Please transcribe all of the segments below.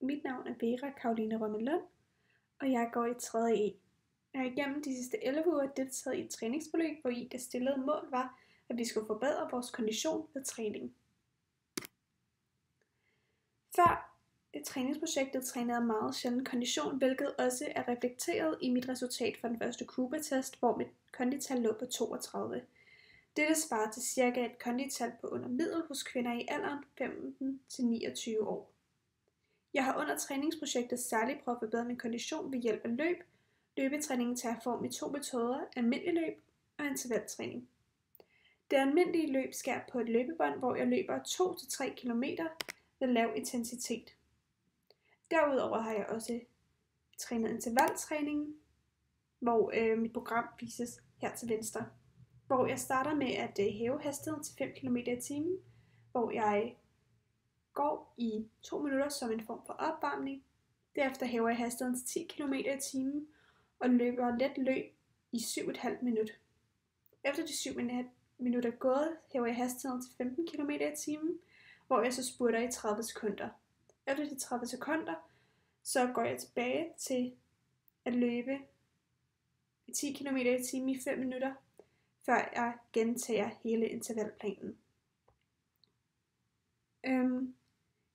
Mit navn er Vera Karoline Rømmelund, og jeg går i 3. E. Jeg har igennem de sidste 11 uger deltaget i et træningsforløb, hvor det stillede mål var, at vi skulle forbedre vores kondition ved træning. Før træningsprojektet trænede jeg meget sjældent kondition, hvilket også er reflekteret i mit resultat for den første Cooper-test, hvor mit kondital lå på 32. Dette svarer til cirka et kondital på under middel hos kvinder i alderen 15-29 år. Jeg har under træningsprojektet særligt prøvet at forbedre min kondition ved hjælp af løb. Løbetræningen tager form i 2 metoder, almindelig løb og intervaltræning. Det almindelige løb sker på et løbebånd, hvor jeg løber 2-3 km ved lav intensitet. Derudover har jeg også trænet intervaltræning, hvor mit program vises her til venstre. Hvor jeg starter med at hæve hastigheden til 5 km i timen, hvor jeg går i 2 minutter som en form for opvarmning. Derefter hæver jeg hastigheden til 10 km i timen og løber let løb i 7,5 minut. Efter de 7 minutter gået, hæver jeg hastigheden til 15 km i timen, hvor jeg så spurter i 30 sekunder. Efter de 30 sekunder, så går jeg tilbage til at løbe i 10 km i timen i 5 minutter, før jeg gentager hele intervalplanen.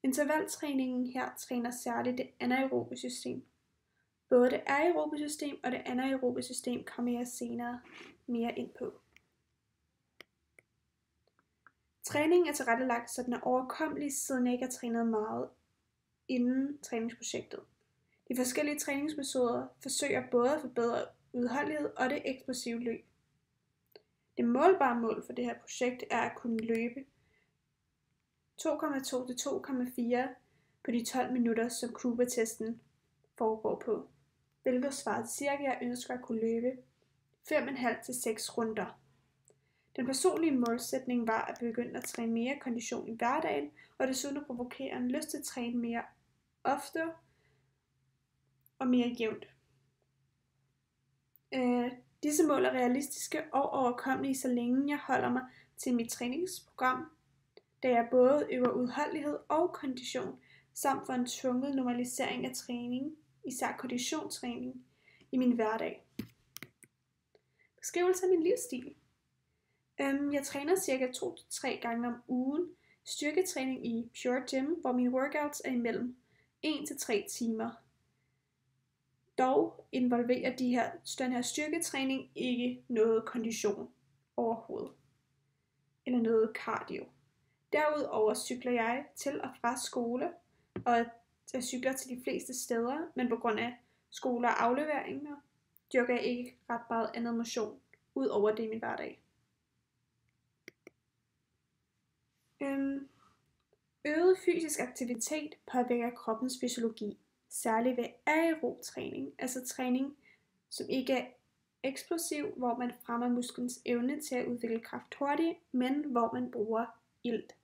Intervaltræningen her træner særligt det anaerobe system. Både det aerobe system og det anaerobe system kommer jeg senere mere ind på. Træningen er tilrettelagt, så den er overkommelig, siden jeg ikke har trænet meget inden træningsprojektet. De forskellige træningsmetoder forsøger både at forbedre udholdenhed og det eksplosive løb. Det målbare mål for det her projekt er at kunne løbe 2,2 til 2,4 på de 12 minutter, som Cooper-testen foregår på, hvilket svarer til cirka, jeg ønsker at kunne løbe 5,5 til 6 runder. Den personlige målsætning var at begynde at træne mere kondition i hverdagen, og desuden at provokere en lyst til at træne mere ofte og mere jævnt. Disse mål er realistiske og overkommelige, så længe jeg holder mig til mit træningsprogram, da jeg både øver udholdenhed og kondition, samt for en tvunget normalisering af træning, især konditionstræning, i min hverdag. Beskrivelse af min livsstil. Jeg træner cirka 2-3 gange om ugen, styrketræning i Pure Gym, hvor mine workouts er imellem 1-3 timer. Dog involverer den her styrketræning ikke noget kondition overhovedet, eller noget cardio. Derudover cykler jeg til og fra skole, og jeg cykler til de fleste steder, men på grund af skole og afleveringer, dyrker jeg ikke ret meget andet motion, ud over det i min hverdag. Øget fysisk aktivitet påvirker kroppens fysiologi, særligt ved aerob træning, altså træning, som ikke er eksplosiv, hvor man fremmer musklens evne til at udvikle kraft hurtigt, men hvor man bruger ilt.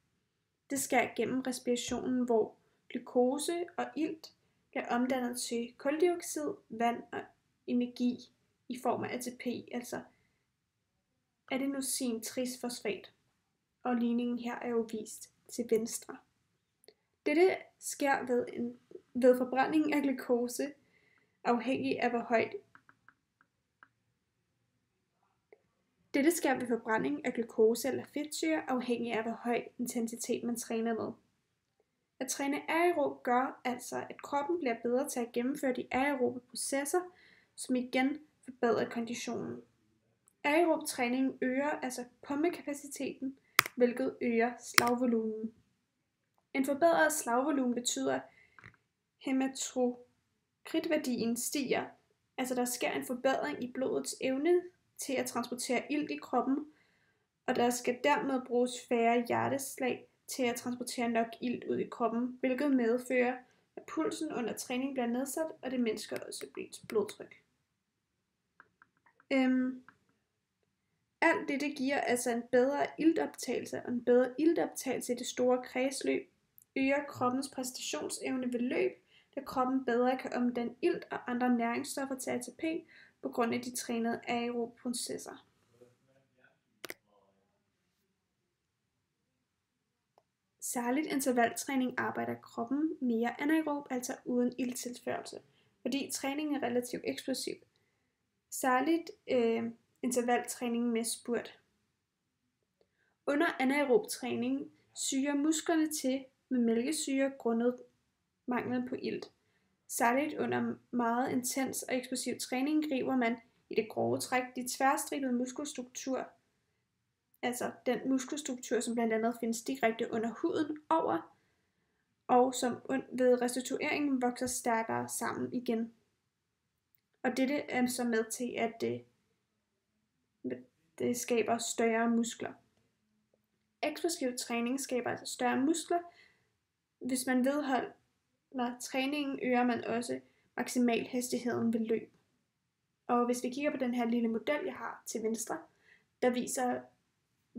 Det sker gennem respirationen, hvor glukose og ilt bliver omdannet til kuldioxid, vand og energi i form af ATP, altså adenosin-trisfosfat. Og ligningen her er jo vist til venstre. Dette sker ved forbrændingen af glukose, afhængig af hvor højt Dette sker ved forbrænding af glukose eller fedtsyre, afhængig af hvor høj intensitet man træner med. At træne aerob gør altså, at kroppen bliver bedre til at gennemføre de aerobe processer, som igen forbedrer konditionen. Aerob træning øger altså pumpekapaciteten, hvilket øger slagvolumen. En forbedret slagvolumen betyder, at hæmatokritværdien stiger, altså der sker en forbedring i blodets evne til at transportere ilt i kroppen, og der skal dermed bruges færre hjerteslag til at transportere nok ilt ud i kroppen, hvilket medfører, at pulsen under træning bliver nedsat, og det mindsker også blodtryk. Alt det giver altså en bedre iltoptagelse, og en bedre iltoptagelse i det store kredsløb øger kroppens præstationsevne ved løb, da kroppen bedre kan omdanne ilt og andre næringsstoffer til ATP på grund af de trænede aerobe processer. Særligt intervaltræning arbejder kroppen mere anaerob, altså uden ilttilførsel, fordi træningen er relativt eksplosiv. Særligt intervaltræning med spurt. Under anaerob træning syrer musklerne til med mælkesyre grundet manglen på ilt. Særligt under meget intens og eksplosiv træning griber man i det grove træk de tværstribede muskelstruktur, altså den muskelstruktur, som blandt andet findes direkte under huden over, og som ved restitueringen vokser stærkere sammen igen. Og dette er så med til, at det skaber større muskler. Eksplosiv træning skaber altså større muskler. Hvis man vedholder træningen, øger man også maksimalhastigheden ved løb. Og hvis vi kigger på den her lille model, jeg har til venstre, der viser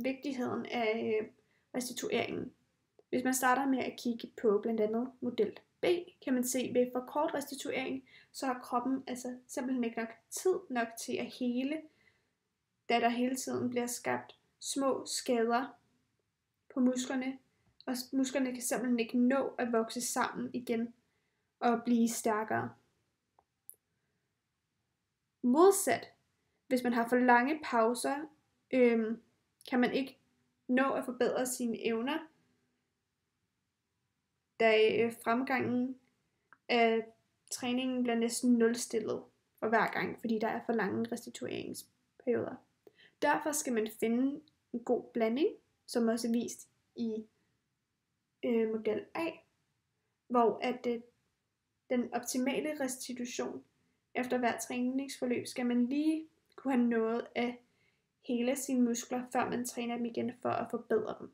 vigtigheden af restitueringen. Hvis man starter med at kigge på blandt andet model B, kan man se, at ved for kort restituering, så har kroppen altså simpelthen ikke nok tid nok til at hele, da der hele tiden bliver skabt små skader på musklerne, og musklerne kan simpelthen ikke nå at vokse sammen igen og blive stærkere. Modsat, hvis man har for lange pauser, kan man ikke nå at forbedre sine evner, da fremgangen af træningen bliver næsten nulstillet for hver gang, fordi der er for lange restitueringsperioder. Derfor skal man finde en god blanding, som også er vist i model A, hvor at den optimale restitution efter hver træningsforløb skal man lige kunne have nået at hele sine muskler, før man træner dem igen for at forbedre dem.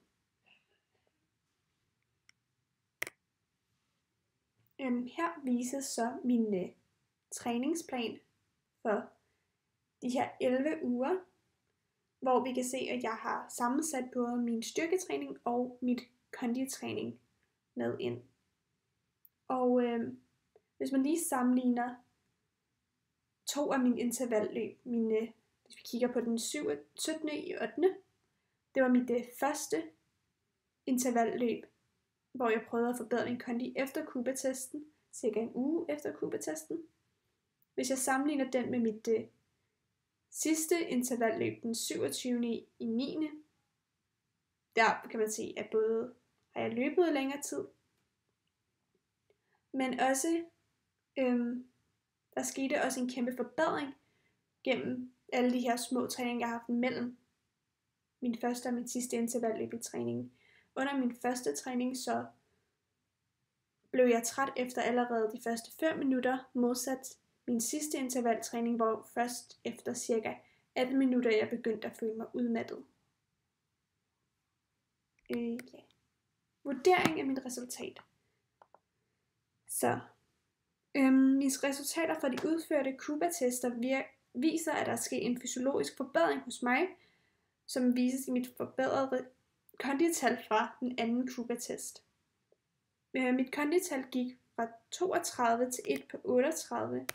Her vises så min træningsplan for de her 11 uger, hvor vi kan se, at jeg har sammensat både min styrketræning og mit konditræning med ind. Og hvis man lige sammenligner to af mine intervalløb, hvis vi kigger på den 17. i 8. Det var mit første intervalløb, hvor jeg prøvede at forbedre min kondi efter Cooper-testen, cirka en uge efter Cooper-testen. Hvis jeg sammenligner den med mit sidste intervalløb, den 27. i 9. Der kan man se, at både har jeg løbet i længere tid, men også der skete også en kæmpe forbedring gennem alle de her små træninger, jeg har haft mellem min første og min sidste intervalløb i træningen. Under min første træning så blev jeg træt efter allerede de første 5 minutter, modsat min sidste intervaltræning, hvor først efter cirka 18 minutter jeg begyndte at føle mig udmattet. Vurdering af mit resultat. Så mine resultater fra de udførte Cooper-tester viser, at der er sket en fysiologisk forbedring hos mig, som vises i mit forbedrede kondital fra den anden Cooper-test. Mit kondital gik fra 32 til 1 på 38,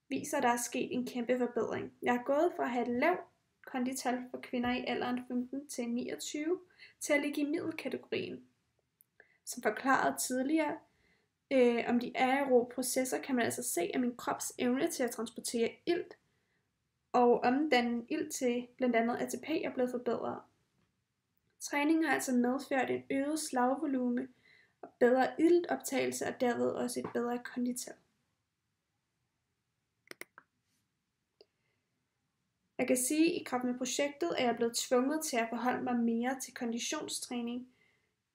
viser, at der er sket en kæmpe forbedring. Jeg er gået fra at have et lavt kondital for kvinder i alderen 15 til 29, til at ligge i middelkategorien. Som forklaret tidligere om de aerobe processer, kan man altså se, at min krops evne til at transportere ilt og omdanne ilt til blandt andet ATP er blevet forbedret. Træningen har altså medført en øget slagvolume og bedre iltoptagelse og derved også et bedre kondital. Jeg kan sige, at i kraft med projektet er jeg blevet tvunget til at forholde mig mere til konditionstræning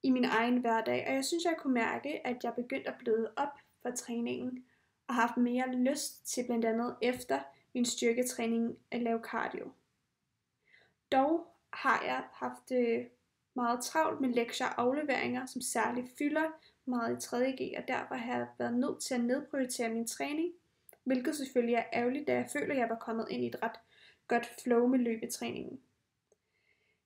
i min egen hverdag, og jeg synes, jeg kunne mærke, at jeg begyndte at bløde op for træningen og har haft mere lyst til blandt andet efter min styrketræning at lave cardio. Dog har jeg haft meget travlt med lektier og afleveringer, som særligt fylder meget i 3.G, og derfor har jeg været nødt til at nedprioritere min træning, hvilket selvfølgelig er ærgerligt, da jeg føler, at jeg var kommet ind i et ret godt flow med løbetræningen.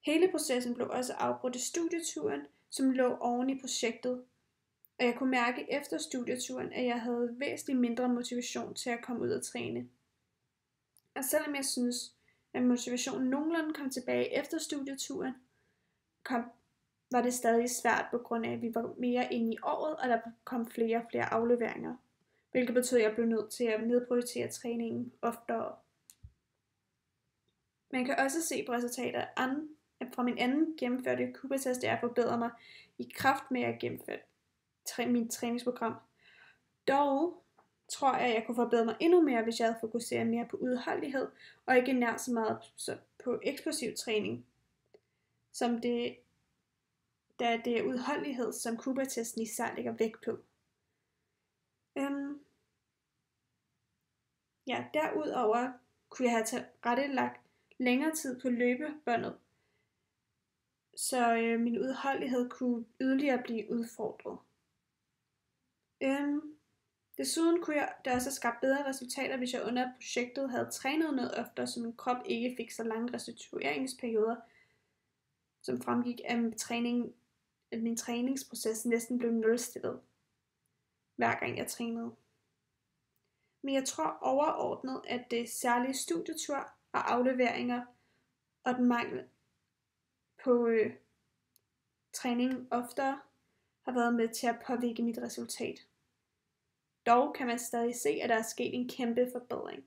Hele processen blev også afbrudt af studieturen, som lå oven i projektet, og jeg kunne mærke efter studieturen, at jeg havde væsentligt mindre motivation til at komme ud og træne. Og selvom jeg synes, at motivationen nogenlunde kom tilbage efter studieturen, kom var det stadig svært på grund af, at vi var mere inde i året, og der kom flere og flere afleveringer. Hvilket betød, at jeg blev nødt til at nedprioritere træningen oftere. Man kan også se på resultater fra min anden gennemførte Cooper-test, at jeg forbedrer mig i kraft med at gennemføre mit træningsprogram. Dog tror jeg kunne forbedre mig endnu mere, hvis jeg havde fokuseret mere på udholdenhed, og ikke nær så meget på eksplosiv træning, da det er udholdenhed, som Cooper-testen især lægger vægt på. Derudover kunne jeg have tilrettelagt længere tid på løbebåndet, så min udholdenhed kunne yderligere blive udfordret. Desuden kunne jeg da også have skabt bedre resultater, hvis jeg under projektet havde trænet noget oftere, så min krop ikke fik så lange restitueringsperioder, som fremgik af min træningsproces næsten blev nulstillet, hver gang jeg trænede. Men jeg tror overordnet, at det særlige studietur og afleveringer og den mangel på træning oftere har været med til at påvirke mit resultat. Dog kan man stadig se, at der er sket en kæmpe forbedring.